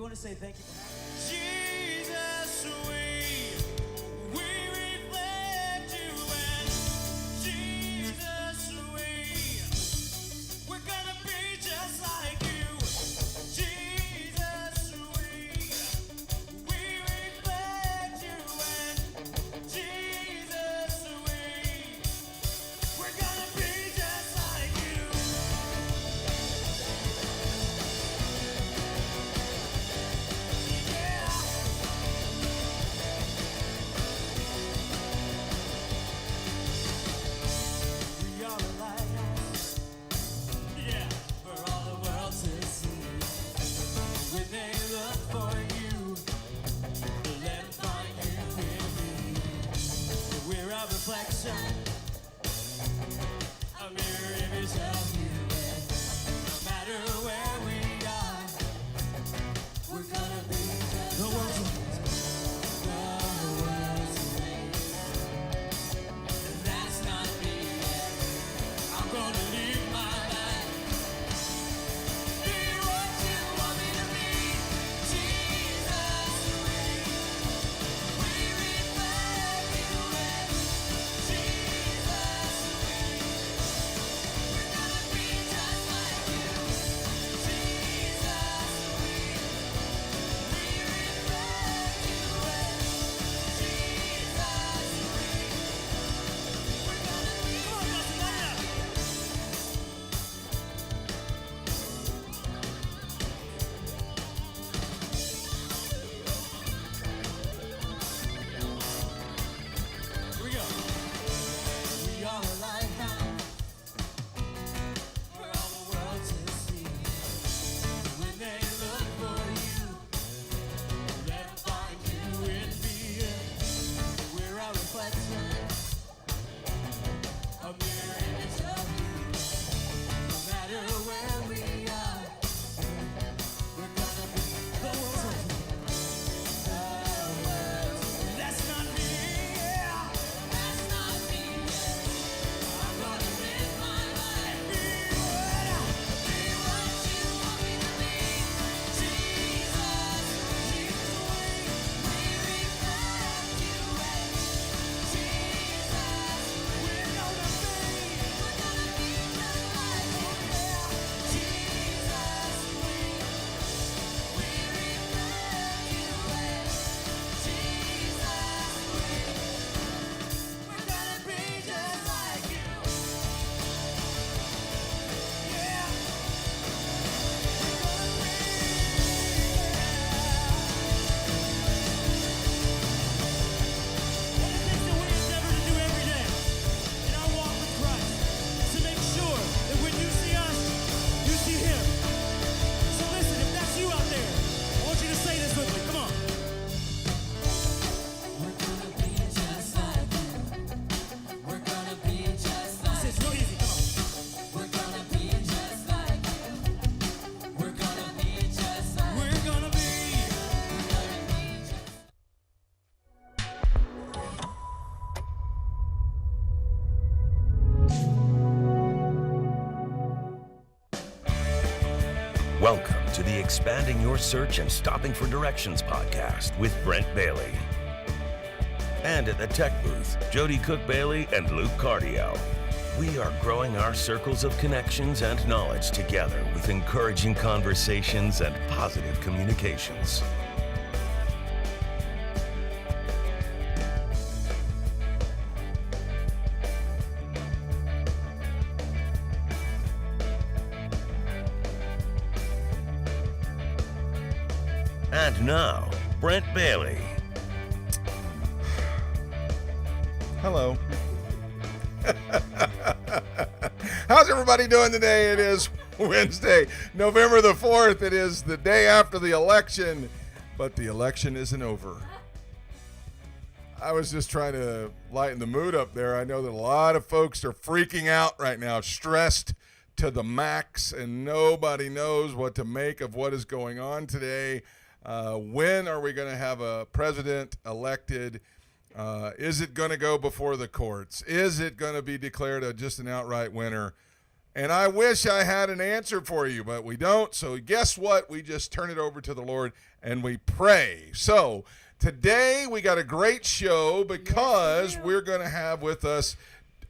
want to say thank you. Jesus, we reflect you, and Jesus, we're gonna be just like you. Jesus, we reflect you, and Jesus, we're gonna be just like you. Yeah. We are a lighthouse, yeah, for all the world to see. When they look for you, let them find you in me. We're a reflection, a mirror image of you. No matter where we are, we're gonna be just the world's and that's not me. I'm gonna live my life. Be what you want me to be. Jesus, we reflect you, and Jesus, we're gonna be just like you. Jesus, we reflect you, and Jesus, we're gonna be. Come on, Justin, here we go. We are a lighthouse for all the world to see. When they look for you, let them find you in me. We're a reflection, a mirror image of you. No matter where we are, we're gonna be the world's that's not me, yeah. That's not me, yeah. I'm gonna live my life. Be what you want me to be. Jesus, we reflect you, and Jesus, we're gonna be just like you, yeah. Jesus, we reflect you, and Jesus, we're gonna be just like you. Yeah. One of the things that we endeavor to do every day in our walk with Christ is to make sure that when you see us, you see Him. So listen, if that's you out there, I want you to say this with me. Come on. We're gonna be just like you. We're gonna be just like you. It's real easy. Come on. We're gonna be just like you. We're gonna be just like you. We're gonna be. Welcome to the Expanding Your Search and Stopping for Directions podcast with Brent Bailey. And at the tech booth, Jody Cook-Bailey and Luke Cardio. We are growing our circles of connections and knowledge together with encouraging conversations and positive communications. And now, Brent Bailey. Hello. How's everybody doing today? It is Wednesday, November the 4th. It is the day after the election, but the election isn't over. I was just trying to lighten the mood up there. I know that a lot of folks are freaking out right now, stressed to the max, and nobody knows what to make of what is going on today. When are we going to have a president elected? Is it going to go before the courts? Is it going to be declared just an outright winner? And I wish I had an answer for you, but we don't. So guess what? We just turn it over to the Lord and we pray. So today we got a great show because we're going to have with us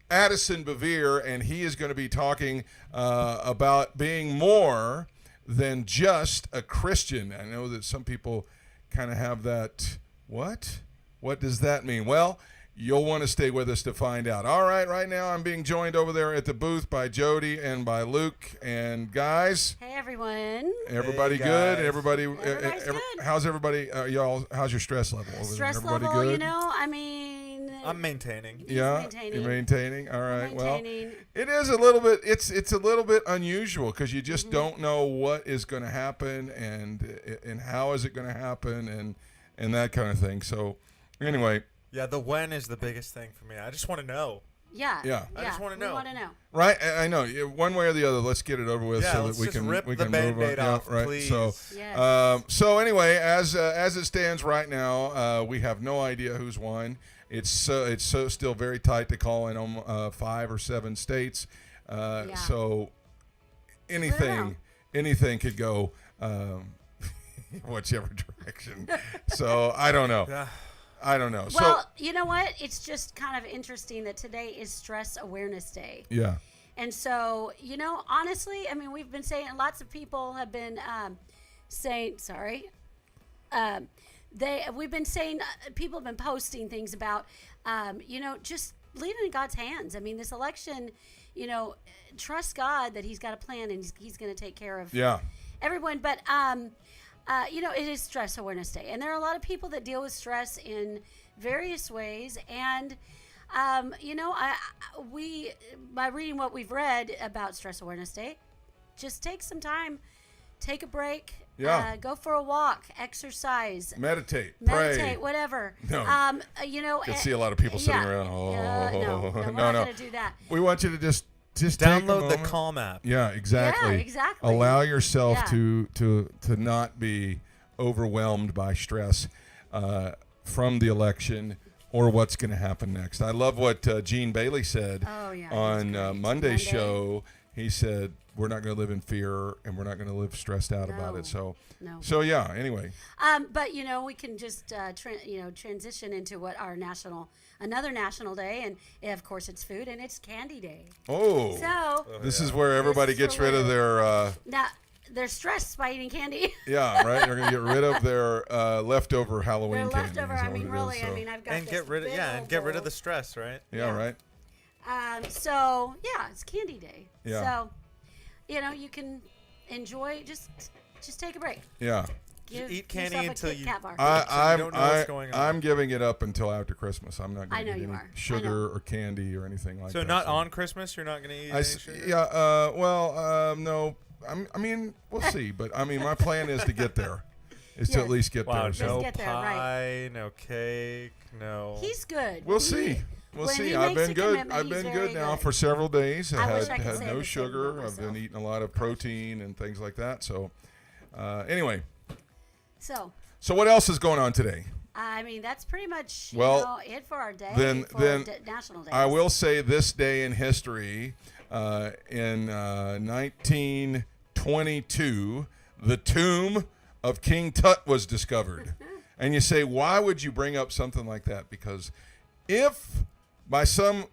Addison Bevere, and he is going to be talking about being more than just a Christian. I know that some people kind of have that, what? What does that mean? Well, you'll want to stay with us to find out. All right, right now I'm being joined over there at the booth by Jody and by Luke. And guys, hey everyone. Everybody Hey, good? guys. Everybody, Everybody's good. how's everybody? Y'all, how's your stress level? Over Stress there? Everybody level, good? you know, I mean, I'm maintaining. Yeah, maintaining. you're maintaining. All right. maintaining. Well, it is a little bit. It's a little bit unusual because you just don't know what is going to happen and how is it going to happen and that kind of thing. So, anyway, Yeah, the when is the biggest thing for me. I just want to know. Yeah. Yeah. I just wanna know. We want to know. right? I know one way or the other. Let's get it over with Yeah, so that let's we just can rip we the can move on. Band-Aid off, right. please. So. Yes. So anyway, as it stands right now, we have no idea who's won. It's still very tight to call in 5 or 7 states. So anything could go whichever direction. So I don't know. Yeah. I don't know. Well, So you know what? It's just kind of interesting that today is Stress Awareness Day. yeah, And so, you know, honestly, I mean, we've been saying, lots of people have been saying, we've been saying, people have been posting things about, you know, just leave it in God's hands. I mean, this election, you know, trust God that He's got a plan and He's going to take care of yeah, everyone. But, you know, it is Stress Awareness Day. And there are a lot of people that deal with stress in various ways. And, you know, we by reading what we've read about Stress Awareness Day, just take some time, take a break, Yeah. go for a walk, exercise, meditate, meditate, pray. whatever. No. You know, I can see a lot of people sitting around. no, we're not going to do that. We want you to just take a Download the moment. Calm app. Yeah, exactly. Yeah, exactly. Allow yourself Yeah. to not be overwhelmed by stress from the election or what's going to happen next. I love what Gene Bailey said Oh, yeah, on that's great. Monday's Monday. show. He said, we're not going to live in fear and we're not going to live stressed out about No. it. No. So yeah, anyway. But you know, we can just transition into what another national day, and of course it's food and it's Candy Day. Oh, So this is where everybody This is gets where rid of their now they're stressed by eating candy. yeah, right. They're going to get rid of their leftover Halloween They're candy. leftover. is I what mean, it is, really. so. I mean, I've got And this get rid of big and old get rid of bowl. the stress, right? Yeah, Yeah. right. So yeah, it's Candy Day. Yeah. So, you know, you can enjoy. Just take a break. Yeah. Give eat candy yourself a until Kit you- Kat bar. I'm don't know what's going on. I'm giving it up until after Christmas. I'm not I going know to eat you any are. I sugar know. or candy or anything like So that. not on Christmas, you're not going to eat any sugar? Yeah. No. I mean, we'll see. But I mean, my plan is to get there. Is to Yes. at least get Wow, there. Just So no get there, pie, right. no cake, no. He's good. we'll He- see. We'll when see. he I've makes been a good. commitment, I've he's been very good now good. for several days. I wish had I could had say no the same sugar. about I've been myself. eating a lot of protein and things like that. So, anyway. So, what else is going on today? I mean, that's pretty much Well, it for our day. then- for then National Day. I will say this day in history, in 1922, the tomb of King Tut was discovered. And you say, why would you bring up something like that? Because if by some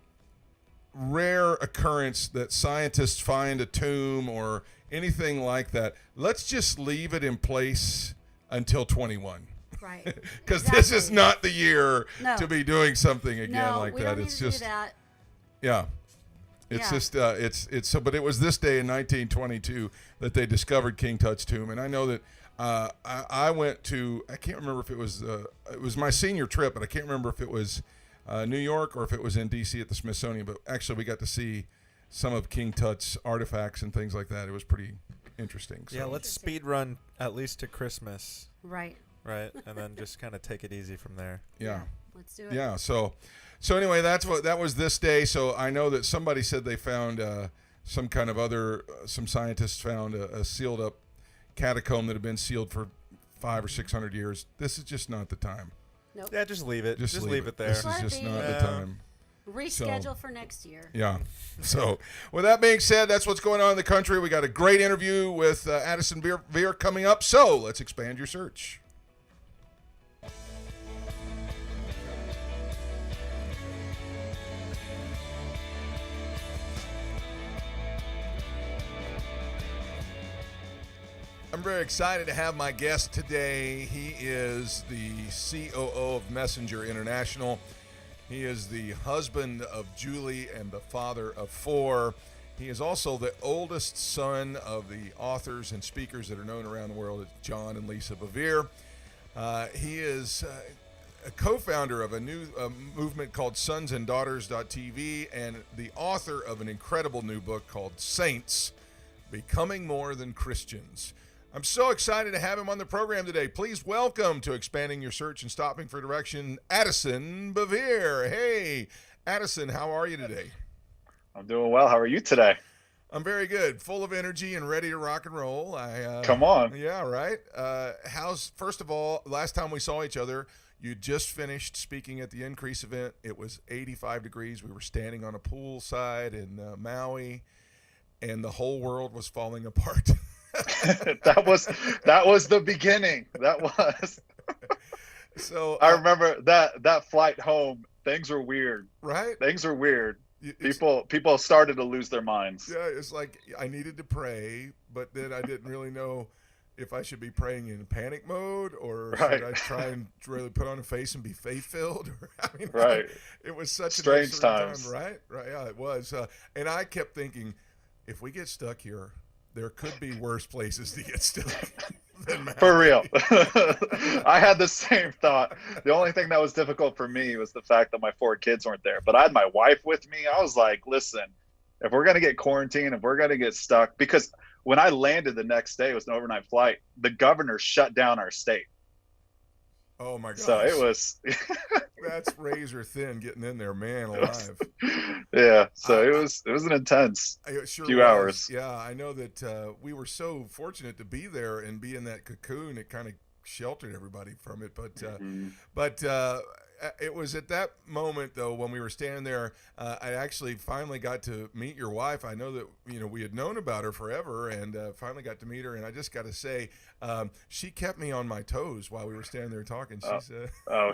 rare occurrence that scientists find a tomb or anything like that, let's just leave it in place until 21. Right. Because this is Exactly. not the year No. to be doing something again No, like we that. don't need It's to just do that. yeah. It's Yeah. just it's so. But it was this day in 1922 that they discovered King Tut's tomb, and I know that I went to, I can't remember if it was my senior trip, but I can't remember if it was New York or if it was in D.C. at the Smithsonian. But actually, we got to see some of King Tut's artifacts and things like that. It was pretty interesting. So. Yeah, let's speed run at least to Christmas, Right. right? And then just kind of take it easy from there. Yeah. Let's do it. Yeah. So anyway, that was this day. So I know that somebody said they found some kind of some scientists found a sealed up catacomb that had been sealed for 500 or 600 years. This is just not the time. Nope. Yeah, just leave it. Just leave it there. This is Let it just be. not the Yeah. time. Reschedule for next year. Yeah. So, with that being said, that's what's going on in the country. We got a great interview with Addison Bevere coming up. So, let's expand your search. I'm very excited to have my guest today. He is the COO of Messenger International. He is the husband of Julie and the father of 4. He is also the oldest son of the authors and speakers that are known around the world as John and Lisa Bevere. He is a co-founder of a new movement called sonsanddaughters.tv and the author of an incredible new book called Saints, Becoming More Than Christians. I'm so excited to have him on the program today. Please welcome to Expanding Your Search and Stopping for Direction, Addison Bevere. Hey, Addison, how are you today? I'm doing well. How are you today? I'm very good, full of energy and ready to rock and roll. Come on. Yeah, right. First of all, last time we saw each other, you just finished speaking at the Increase event. It was 85 degrees. We were standing on a poolside in Maui, and the whole world was falling apart. that was the beginning. That was. So I remember that flight home. Things were weird. Right? Things were weird. People started to lose their minds. Yeah, it's like I needed to pray, but then I didn't really know if I should be praying in panic mode or should I try and really put on a face and be faith-filled. Right. It was such strange an times. time, right? Right. Yeah, it was. And I kept thinking, if we get stuck here, there could be worse places to get stuck than Maui. For real. I had the same thought. The only thing that was difficult for me was the fact that my 4 kids weren't there. But I had my wife with me. I was like, listen, if we're going to get quarantined, if we're going to get stuck, because when I landed the next day, it was an overnight flight, the governor shut down our state. Oh my gosh. So it was that's razor thin getting in there, man alive. Yeah, so it was an intense few hours. Yeah, I know that we were so fortunate to be there and be in that cocoon. It kind of sheltered everybody from it, but it was at that moment though when we were standing there, I actually finally got to meet your wife. I know that we had known about her forever, and finally got to meet her. And I just got to say, she kept me on my toes while we were standing there talking.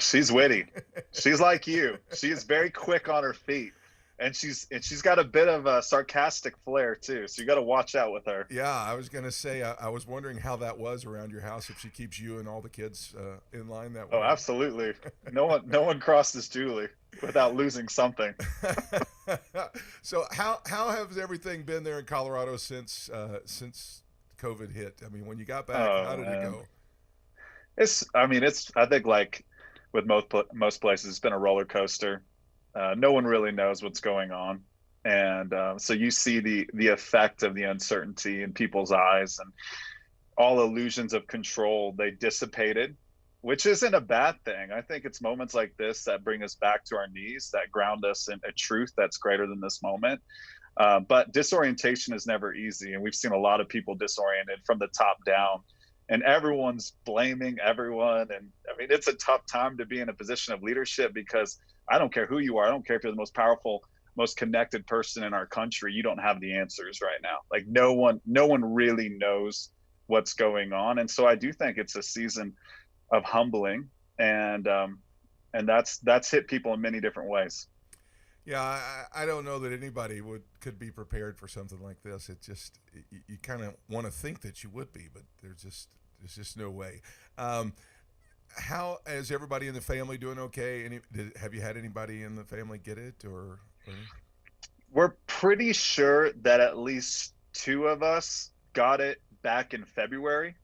She's witty. She's like you. She is very quick on her feet. And she's got a bit of a sarcastic flair too, so you got to watch out with her. Yeah, I was gonna say I was wondering how that was around your house, if she keeps you and all the kids in line that way. Oh, absolutely. No one crosses Julie without losing something. So how has everything been there in Colorado since COVID hit? I mean, when you got back, how did it go? I think like with most places, it's been a roller coaster. No one really knows what's going on. And so you see the effect of the uncertainty in people's eyes, and all illusions of control, they dissipated, which isn't a bad thing. I think it's moments like this that bring us back to our knees, that ground us in a truth that's greater than this moment. But disorientation is never easy. And we've seen a lot of people disoriented from the top down, and everyone's blaming everyone. And I mean, it's a tough time to be in a position of leadership, because I don't care who you are. I don't care if you're the most powerful, most connected person in our country. You don't have the answers right now. Like no one really knows what's going on. And so I do think it's a season of humbling, and that's hit people in many different ways. Yeah, I don't know that anybody could be prepared for something like this. It just you kind of want to think that you would be, but there's just no way. How is everybody in the family doing? Okay? Have you had anybody in the family get it or? We're pretty sure that at least 2 of us got it back in February.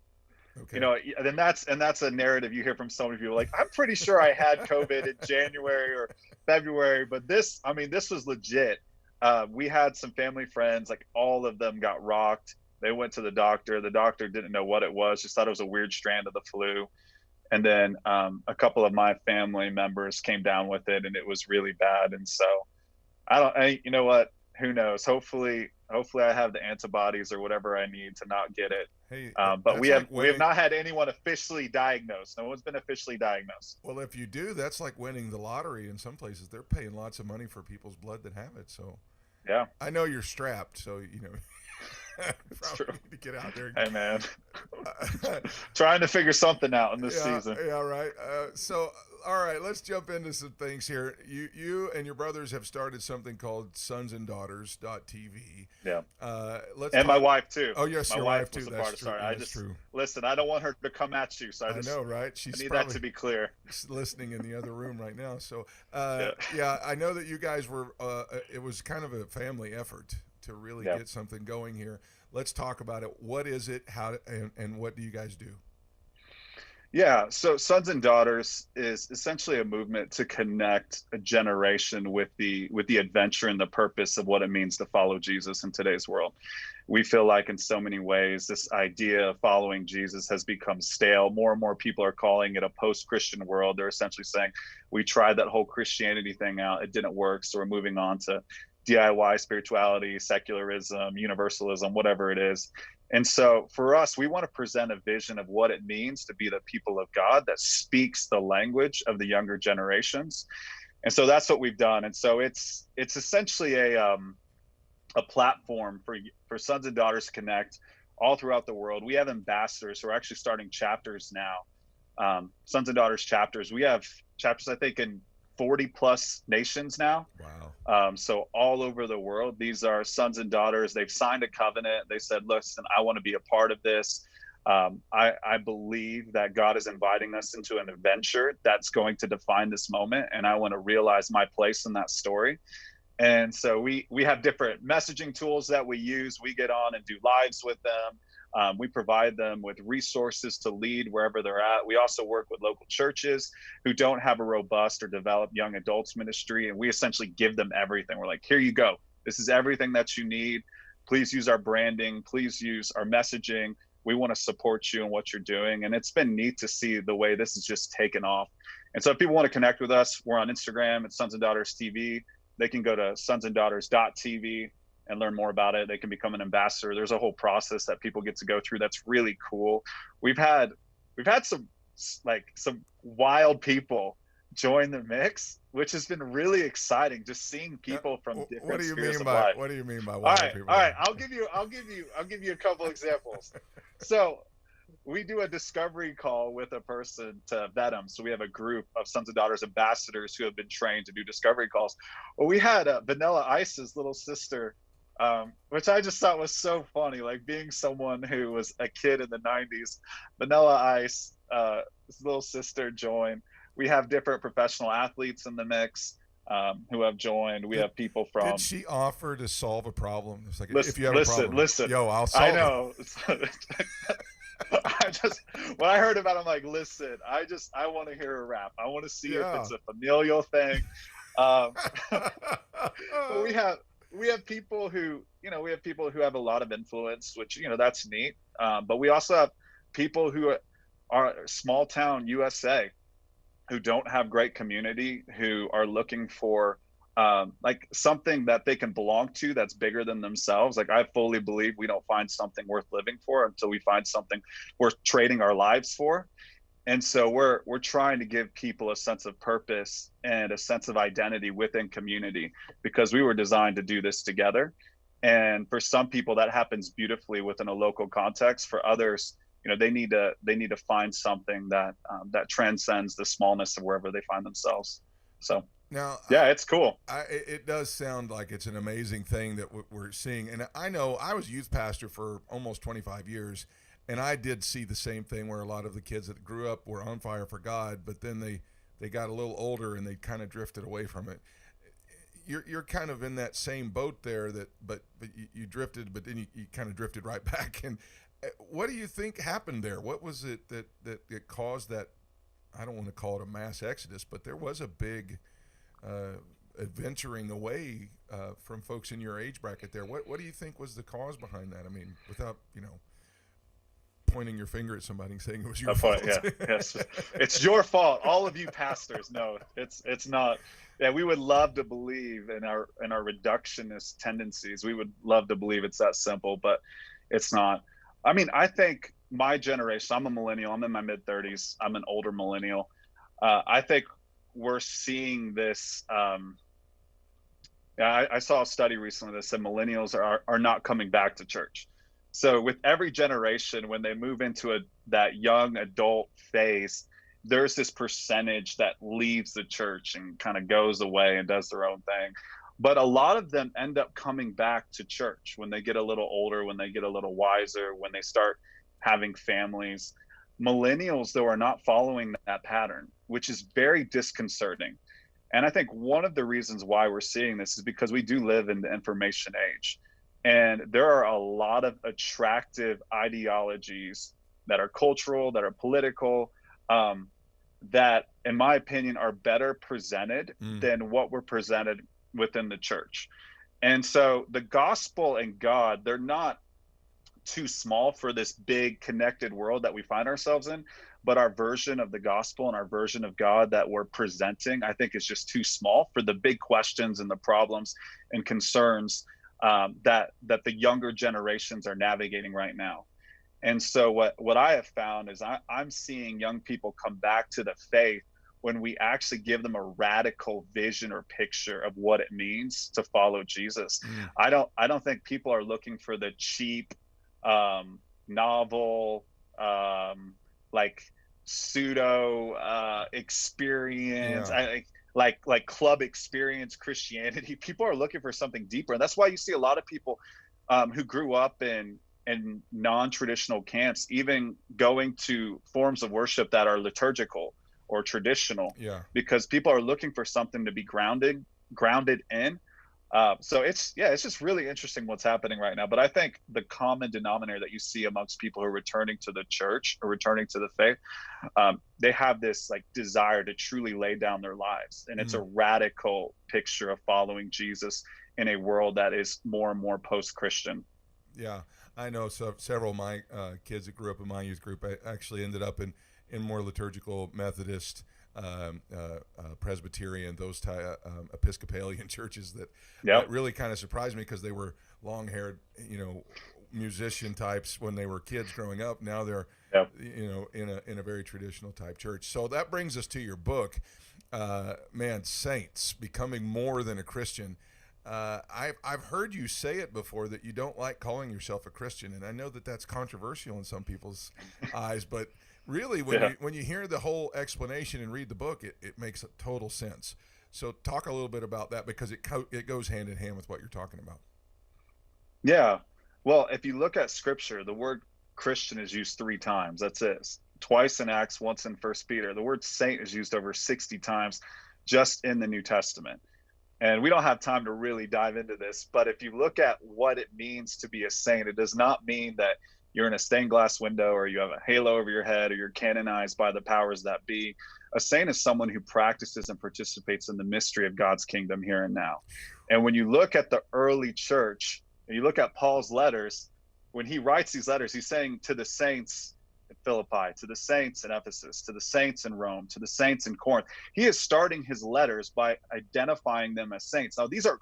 Okay. And that's a narrative you hear from so many people. Like, I'm pretty sure I had COVID in January or February, but this was legit. We had some family friends, like all of them got rocked. They went to the doctor. The doctor didn't know what it was, just thought it was a weird strand of the flu. And then a couple of my family members came down with it, and it was really bad. And so you know what? who knows? Hopefully I have the antibodies or whatever I need to not get it. Hey, But that's we have like winning. not had anyone officially diagnosed. No one's been officially diagnosed. Well, if you do, that's like winning the lottery. In some places, they're paying lots of money for people's blood that have it. So, Yeah, I know you're strapped, so you know. it's Probably true. need to get out there. Hey man, trying to figure something out in this season. Yeah, right. So, all right, let's jump into some things here. You and your brothers have started something called sonsanddaughters.tv. Yeah. Let's And my talk- wife too. Oh, yes, my your wife wife too. was a That's part of true. starting. Yeah, I that's just true. listen. I don't want her to come at you, so I know, right? I She's need probably that to be clear. listening in the other room right now. So, Yeah. yeah, I know that you guys were. It was kind of a family effort to really Yeah. get something going here. Let's talk about it. What is it? How and what do you guys do? Yeah, so Sons and Daughters is essentially a movement to connect a generation with the adventure and the purpose of what it means to follow Jesus in today's world. We feel like in so many ways this idea of following Jesus has become stale. More and more people are calling it a post-Christian world. They're essentially saying we tried that whole Christianity thing out, it didn't work, so we're moving on to DIY spirituality, secularism, universalism, whatever it is. And so for us, we want to present a vision of what it means to be the people of God that speaks the language of the younger generations. And so that's what we've done. And so it's essentially a platform for Sons and Daughters Connect all throughout the world. We have ambassadors who are actually starting chapters now, Sons and Daughters chapters. We have chapters, I think, in 40 plus nations now. Wow. So all over the world, these are sons and daughters. They've signed a covenant. They said, listen, I want to be a part of this. I believe that God is inviting us into an adventure that's going to define this moment. And I want to realize my place in that story. And so we have different messaging tools that we use. We get on and do lives with them. We provide them with resources to lead wherever they're at. We also work with local churches who don't have a robust or developed young adults ministry, and we essentially give them everything. We're like, here you go. This is everything that you need. Please use our branding. Please use our messaging. We want to support you in what you're doing. And it's been neat to see the way this has just taken off. And so if people want to connect with us, we're on Instagram at Sons and Daughters TV. They can go to sonsanddaughters.tv and learn more about it. They can become an ambassador. There's a whole process that people get to go through that's really cool. We've had some wild people join the mix, which has been really exciting, just seeing people from different spheres of life. What do you mean by All wild right, people? all right. I'll give you a couple examples. So we do a discovery call with a person to vet them. So we have a group of Sons and Daughters ambassadors who have been trained to do discovery calls. Well, we had Vanilla Ice's little sister, which I just thought was so funny, like being someone who was a kid in the 90s. Vanilla Ice, his little sister joined. We have different professional athletes in the mix who have joined. We have people from... Did she offer to solve a problem? It's like, Listen, if you have a problem, listen. I'll solve I know. When I heard about it, I'm like, listen, I want to hear a rap. I want to see if it's a familial thing. But we have people who, have a lot of influence, which, that's neat. But we also have people who are small town USA who don't have great community, who are looking for like something that they can belong to that's bigger than themselves. Like, I fully believe we don't find something worth living for until we find something worth trading our lives for. And so we're trying to give people a sense of purpose and a sense of identity within community, because we were designed to do this together. And for some people that happens beautifully within a local context. For others, they need to find something that transcends the smallness of wherever they find themselves. So now, yeah, it's cool. It does sound like it's an amazing thing that we're seeing. And I know I was youth pastor for almost 25 years, and I did see the same thing where a lot of the kids that grew up were on fire for God, but then they got a little older and they kind of drifted away from it. You're kind of in that same boat there, but you drifted, but then you kind of drifted right back. And what do you think happened there? What was it that caused that? I don't want to call it a mass exodus, but there was a big adventuring away from folks in your age bracket there. What do you think was the cause behind that? I mean, without pointing your finger at somebody and saying it was your A fault. point, yeah, yes, it's your fault. All of you pastors, no, it's not. Yeah, we would love to believe in our reductionist tendencies. We would love to believe it's that simple, but it's not. I mean, I think my generation, I'm a millennial, I'm in my mid-30s, I'm an older millennial. I think we're seeing this. I saw a study recently that said millennials are not coming back to church. So with every generation, when they move into that young adult phase, there's this percentage that leaves the church and kind of goes away and does their own thing. But a lot of them end up coming back to church when they get a little older, when they get a little wiser, when they start having families. Millennials, though, are not following that pattern, which is very disconcerting. And I think one of the reasons why we're seeing this is because we do live in the information age. And there are a lot of attractive ideologies that are cultural, that are political, that, in my opinion, are better presented than what we're presented within the church. And so the gospel and God, they're not too small for this big connected world that we find ourselves in, but our version of the gospel and our version of God that we're presenting, I think, is just too small for the big questions and the problems and concerns that the younger generations are navigating right now. And so what I have found is I'm seeing young people come back to the faith when we actually give them a radical vision or picture of what it means to follow Jesus. I don't think people are looking for the cheap novel, like pseudo experience, like club experience Christianity. People are looking for something deeper, and that's why you see a lot of people who grew up in non-traditional camps even going to forms of worship that are liturgical or traditional, because people are looking for something to be grounded in. So it's just really interesting what's happening right now. But I think the common denominator that you see amongst people who are returning to the church or returning to the faith, they have this like desire to truly lay down their lives. And it's a radical picture of following Jesus in a world that is more and more post-Christian. Yeah, I know. So several of my kids that grew up in my youth group, I actually ended up in more liturgical Methodist, Presbyterian, those Episcopalian churches that really kind of surprised me, because they were long-haired, musician types when they were kids growing up. Now they're, in a very traditional type church. So that brings us to your book, Saints, Becoming More Than a Christian. I've heard you say it before that you don't like calling yourself a Christian, and I know that that's controversial in some people's eyes, but really, when you hear the whole explanation and read the book, it makes total sense. So talk a little bit about that, because it goes hand in hand with what you're talking about. Yeah. Well, if you look at Scripture, the word Christian is used 3 times. That's it. Twice in Acts, once in 1 Peter. The word saint is used over 60 times just in the New Testament. And we don't have time to really dive into this, but if you look at what it means to be a saint, it does not mean that you're in a stained glass window or you have a halo over your head or you're canonized by the powers that be. A saint is someone who practices and participates in the mystery of God's kingdom here and now. And when you look at the early church and you look at Paul's letters, when he writes these letters, he's saying to the saints in Philippi, to the saints in Ephesus, to the saints in Rome, to the saints in Corinth. He is starting his letters by identifying them as saints. Now, these are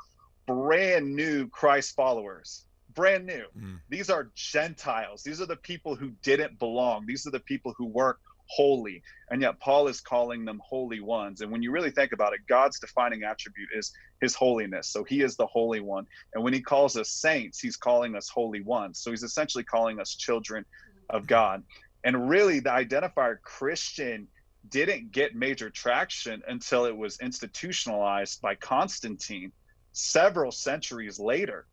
brand new Christ followers. Brand new. These are Gentiles. These are the people who didn't belong. These are the people who weren't holy. And yet Paul is calling them holy ones. And when you really think about it, God's defining attribute is his holiness. So he is the holy one. And when he calls us saints, he's calling us holy ones. So he's essentially calling us children of God. And really, the identifier Christian didn't get major traction until it was institutionalized by Constantine several centuries later.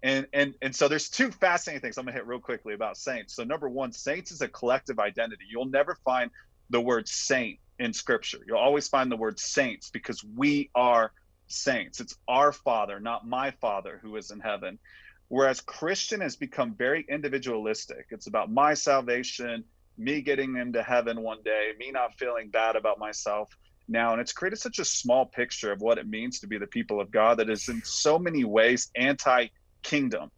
And so there's 2 fascinating things I'm gonna hit real quickly about saints. So number 1, saints is a collective identity. You'll never find the word saint in Scripture. You'll always find the word saints, because we are saints. It's our Father, not my Father who is in heaven. Whereas Christian has become very individualistic. It's about my salvation, me getting into heaven one day, me not feeling bad about myself now. And it's created such a small picture of what it means to be the people of God that is in so many ways anti-kingdom.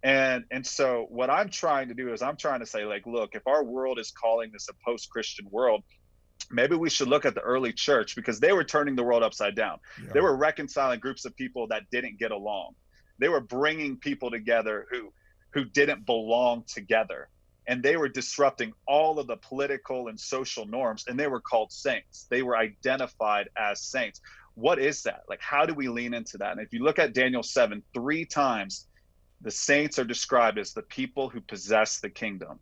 And so what I'm trying to do is I'm trying to say, like, look, if our world is calling this a post-Christian world, maybe we should look at the early church, because they were turning the world upside down. Yeah. They were reconciling groups of people that didn't get along. They were bringing people together who didn't belong together. And they were disrupting all of the political and social norms, and they were called saints. They were identified as saints. What is that? Like, how do we lean into that? And if you look at Daniel 7, 3 times, the saints are described as the people who possess the kingdom.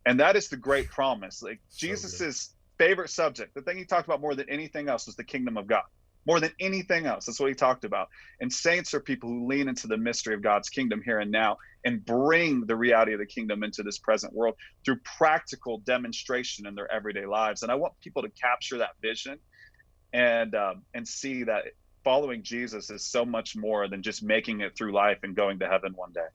And that is the great promise. Like, So Jesus's favorite subject, the thing he talked about more than anything else, was the kingdom of God. More than anything else, that's what he talked about. And saints are people who lean into the mystery of God's kingdom here and now, and bring the reality of the kingdom into this present world through practical demonstration in their everyday lives. And I want people to capture that vision and see that following Jesus is so much more than just making it through life and going to heaven one day.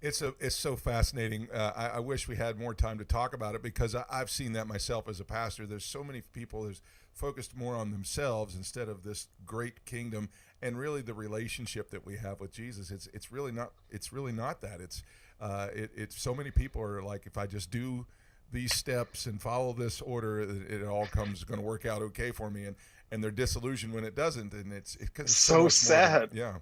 It's so fascinating. I wish we had more time to talk about it, because I've seen that myself as a pastor. There's so many people that's focused more on themselves instead of this great kingdom and really the relationship that we have with Jesus. It's really not that. It's so many people are like, if I just do these steps and follow this order, it all going to work out okay for me, and they're disillusioned when it doesn't, and it's so sad. Yeah.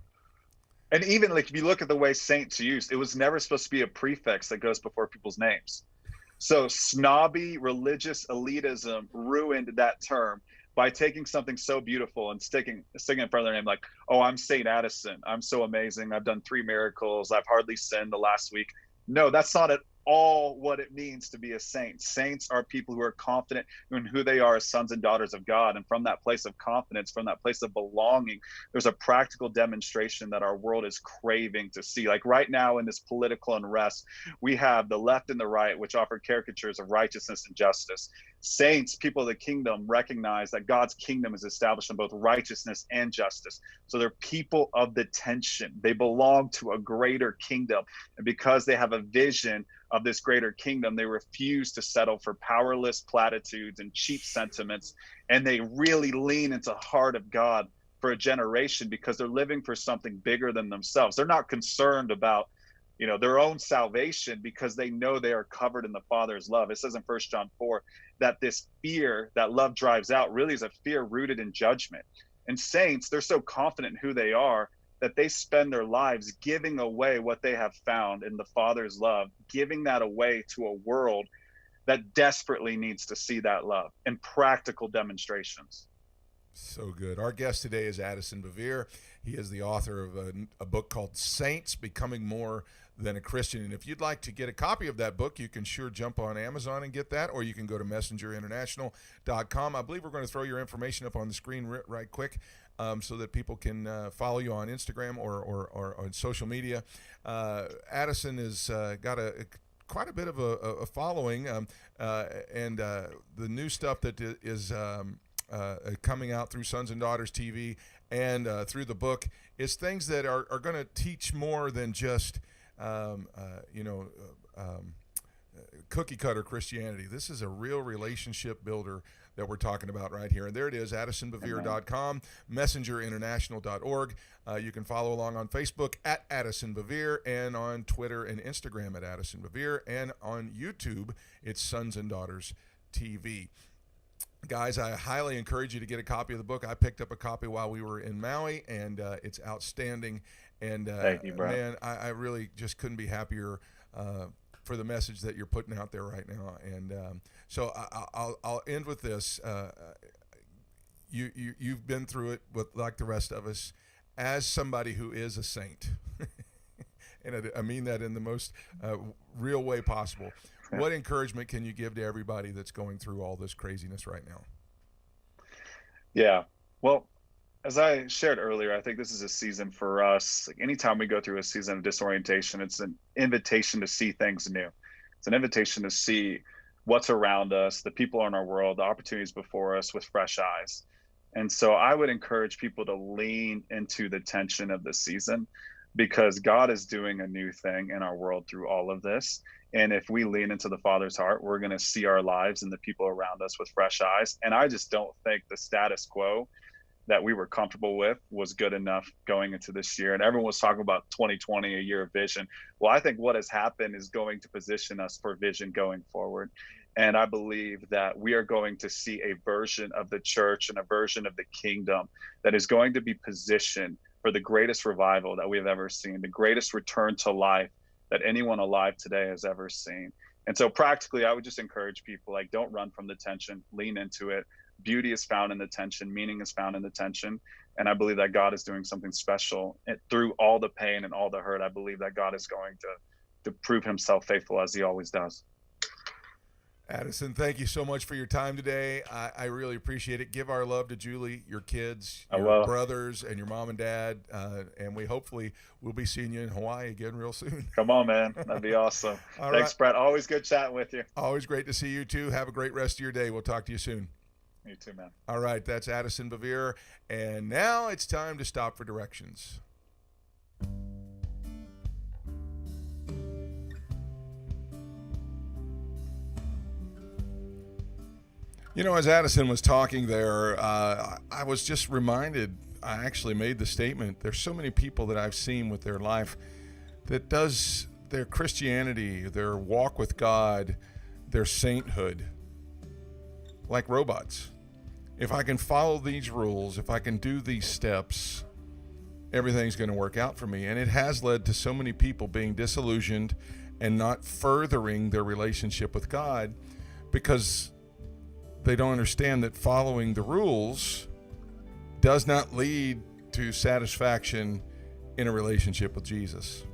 And even like, if you look at the way saints used, it was never supposed to be a prefix that goes before people's names. So snobby religious elitism ruined that term by taking something so beautiful and sticking in front of their name, like, oh, I'm Saint Addison. I'm so amazing. I've done 3 miracles. I've hardly sinned the last week. No, that's not at all what it means to be a saint. Saints are people who are confident in who they are as sons and daughters of God. And from that place of confidence, from that place of belonging, there's a practical demonstration that our world is craving to see. Like right now in this political unrest, we have the left and the right, which offer caricatures of righteousness and justice. Saints, people of the kingdom, recognize that God's kingdom is established in both righteousness and justice. So they're people of the tension. They belong to a greater kingdom. And because they have a vision of this greater kingdom, they refuse to settle for powerless platitudes and cheap sentiments. And they really lean into the heart of God for a generation, because they're living for something bigger than themselves. They're not concerned about their own salvation, because they know they are covered in the Father's love. It says in 1 John 4 that this fear that love drives out really is a fear rooted in judgment. And saints, they're so confident in who they are that they spend their lives giving away what they have found in the Father's love, giving that away to a world that desperately needs to see that love in practical demonstrations. So good. Our guest today is Addison Bevere. He is the author of a book called Saints, Becoming More Than a Christian. And if you'd like to get a copy of that book, you can sure jump on Amazon and get that, or you can go to messengerinternational.com. I believe we're going to throw your information up on the screen right quick, so that people can follow you on Instagram or on social media. Addison has got quite a bit of a following, and the new stuff that is coming out through Sons and Daughters TV and through the book is things that are going to teach more than just cookie cutter Christianity. This is a real relationship builder that we're talking about right here. And there it is, addisonbevere.com, messengerinternational.org. You can follow along on Facebook at Addison Bevere, and on Twitter and Instagram at Addison Bevere, and on YouTube, it's Sons and Daughters TV. Guys, I highly encourage you to get a copy of the book. I picked up a copy while we were in Maui, and it's outstanding. And thank you, bro. Man, I really just couldn't be happier for the message that you're putting out there right now. And so I'll end with this. You've been through it like the rest of us, as somebody who is a saint. And I mean that in the most real way possible. What encouragement can you give to everybody that's going through all this craziness right now? Yeah, well, as I shared earlier, I think this is a season for us. Like, anytime we go through a season of disorientation, it's an invitation to see things new. It's an invitation to see what's around us, the people in our world, the opportunities before us with fresh eyes. And so I would encourage people to lean into the tension of this season, because God is doing a new thing in our world through all of this. And if we lean into the Father's heart, we're going to see our lives and the people around us with fresh eyes. And I just don't think the status quo that we were comfortable with was good enough going into this year. And everyone was talking about 2020, a year of vision. Well, I think what has happened is going to position us for vision going forward. And I believe that we are going to see a version of the church and a version of the kingdom that is going to be positioned for the greatest revival that we have ever seen, the greatest return to life that anyone alive today has ever seen. And so practically, I would just encourage people, like, don't run from the tension, lean into it. Beauty is found in the tension, meaning is found in the tension. And I believe that God is doing something special. And through all the pain and all the hurt, I believe that God is going to prove himself faithful as he always does. Addison, thank you so much for your time today. I really appreciate it. Give our love to Julie, your kids, your brothers, and your mom and dad. And we hopefully will be seeing you in Hawaii again real soon. Come on, man. That'd be awesome. Thanks, Brett. Always good chatting with you. Always great to see you, too. Have a great rest of your day. We'll talk to you soon. You too, man. All right, that's Addison Bevere. And now it's time to stop for directions. You know, as Addison was talking there, I was just reminded, I actually made the statement, there's so many people that I've seen with their life that does their Christianity, their walk with God, their sainthood, like robots. If I can follow these rules, if I can do these steps, everything's going to work out for me. And it has led to so many people being disillusioned and not furthering their relationship with God because they don't understand that following the rules does not lead to satisfaction in a relationship with Jesus.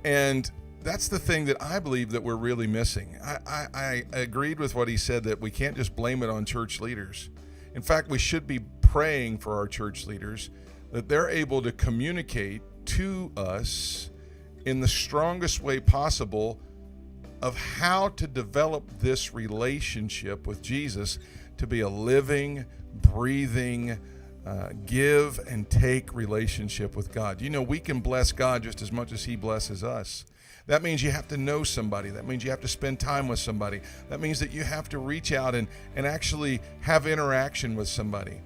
And that's the thing that I believe that we're really missing. I agreed with what he said, that we can't just blame it on church leaders. In fact, we should be praying for our church leaders that they're able to communicate to us in the strongest way possible of how to develop this relationship with Jesus to be a living, breathing, give and take relationship with God. You know, we can bless God just as much as he blesses us. That means you have to know somebody. That means you have to spend time with somebody. That means that you have to reach out and actually have interaction with somebody.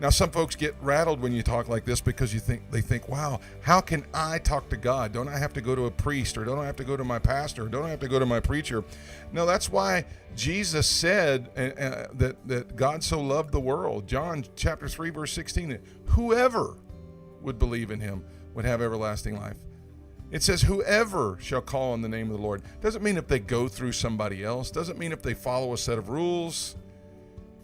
Now, some folks get rattled when you talk like this because they think, wow, how can I talk to God? Don't I have to go to a priest, or don't I have to go to my pastor, or don't I have to go to my preacher? No, that's why Jesus said that God so loved the world. John chapter 3, verse 16, that whoever would believe in him would have everlasting life. It says whoever shall call on the name of the Lord. Doesn't mean if they go through somebody else. Doesn't mean if they follow a set of rules.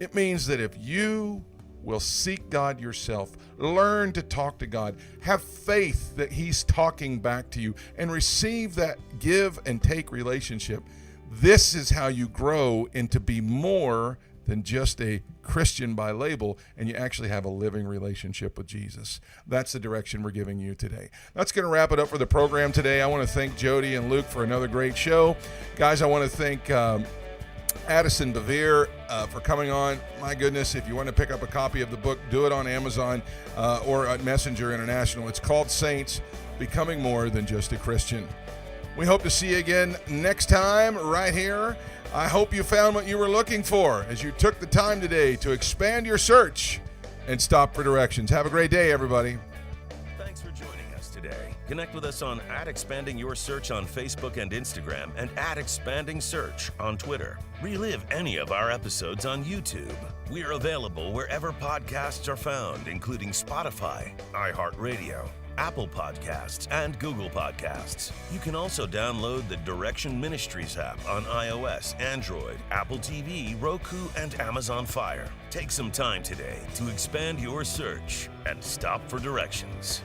It means that if you will seek God yourself, learn to talk to God, have faith that he's talking back to you, and receive that give and take relationship, this is how you grow into be more than just a Christian by label, and you actually have a living relationship with Jesus. That's the direction we're giving you today. That's going to wrap it up for the program today. I want to thank Jody and Luke for another great show. Guys, I want to thank Addison Bevere for coming on. My goodness, if you want to pick up a copy of the book, do it on Amazon or at Messenger International. It's called Saints, Becoming More Than Just a Christian. We hope to see you again next time right here. I hope you found what you were looking for as you took the time today to expand your search and stop for directions. Have a great day, everybody. Thanks for joining us today. Connect with us on @Expanding Your Search on Facebook and Instagram, and @Expanding Search on Twitter. Relive any of our episodes on YouTube. We are available wherever podcasts are found, including Spotify, iHeartRadio, Apple Podcasts, and Google Podcasts. You can also download the Direction Ministries app on iOS, Android, Apple TV, Roku, and Amazon Fire. Take some time today to expand your search and stop for directions.